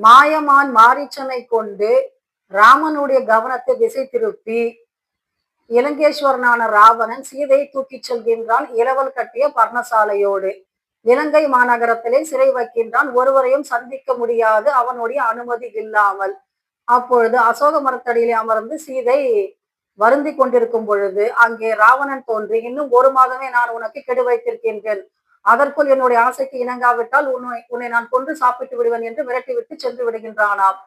மாயமான் மாரீச்சனை கொண்டு ராமனுடைய கவனத்தை திசை திருப்பி இலங்கேஸ்வரனான ராவணன் சீதையை தூக்கிச் செல்கின்றான் இளவல் கட்டிய பர்ணசாலையோடு. இலங்கை மாநகரத்திலே சிறை வைக்கின்றான், ஒருவரையும் சந்திக்க முடியாது அவனுடைய அனுமதி இல்லாமல். அப்பொழுது அசோக மரத்தடியிலே அமர்ந்து சீதை வருந்தி கொண்டிருக்கும் பொழுது அங்கே ராவணன் தோன்றி, இன்னும் 1 மாதமே நான் உனக்கு கெடு வைத்திருக்கின்றேன், அதற்குள் என்னுடைய ஆசைக்கு இணங்காவிட்டால் உன்னை நான் கொன்று சாப்பிட்டு விடுவேன் என்று விரட்டிவிட்டு சென்று விடுகின்றானாம்.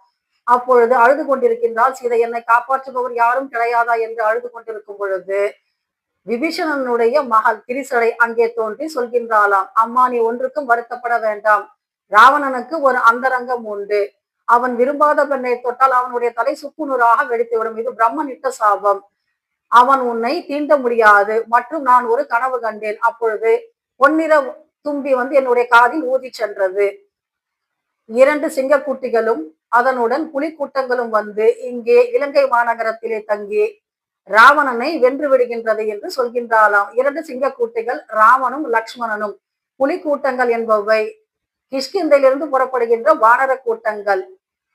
அப்பொழுது அழுது கொண்டிருக்கின்றால் சீதை, என்னை காப்பாற்றுபவர் யாரும் கிடையாதா என்று அழுது கொண்டிருக்கும் பொழுது விபீஷணனுடைய மகள் திரிசடை அங்கே தோன்றி சொல்கின்றாளாம், அம்மா நீ ஒன்றுக்கும் வருத்தப்பட வேண்டாம், ராவணனுக்கு ஒரு அந்தரங்கம் உண்டு, அவன் விரும்பாத பெண்ணை தொட்டால் அவனுடைய தலை சுக்குநூறாக வெடித்துவிடும், இது பிரம்மன் இட்ட சாபம், அவன் உன்னை தீண்ட முடியாது. மற்றும் நான் ஒரு கனவு கண்டேன், அப்பொழுது பொன்னிற தும்பி வந்து என்னுடைய காதில் ஊதி சென்றது, 2 சிங்கக்குட்டிகளும் அதனுடன் புலிக்கூட்டங்களும் வந்து இங்கே இலங்கை மாநகரத்திலே தங்கி ராவணனை வென்று விடுகின்றது என்று சொல்கின்றாளாம். 2 சிங்கக்கூட்டிகள் ராமனும் லக்ஷ்மணனும், புலிக்கூட்டங்கள் என்பவை கிஷ்கிந்தையிலிருந்து புறப்படுகின்ற வானர கூட்டங்கள்.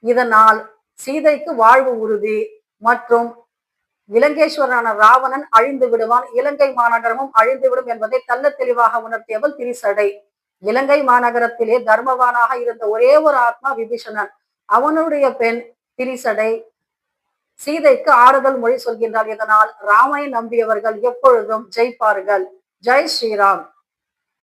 இதனால் சீதைக்கு வாழ்வு உறுதி மற்றும் இலங்கேஸ்வரனான ராவணன் அழிந்து விடுவான், இலங்கை மாநகரமும் அழிந்துவிடும் என்பதை தெள்ள தெளிவாக உணர்த்தியவள் திரிசடை. இலங்கை மாநகரத்திலே தர்மவானாக இருந்த ஒரே ஒரு ஆத்மா விபீஷணன், அவனுடைய பெண் திரிசடை சீதைக்கு ஆறுதல் மொழி சொல்கின்றாள். இதனால் ராமனை நம்பியவர்கள் எப்பொழுதும் ஜெயிப்பார்கள். ஜெய் ஸ்ரீராம்.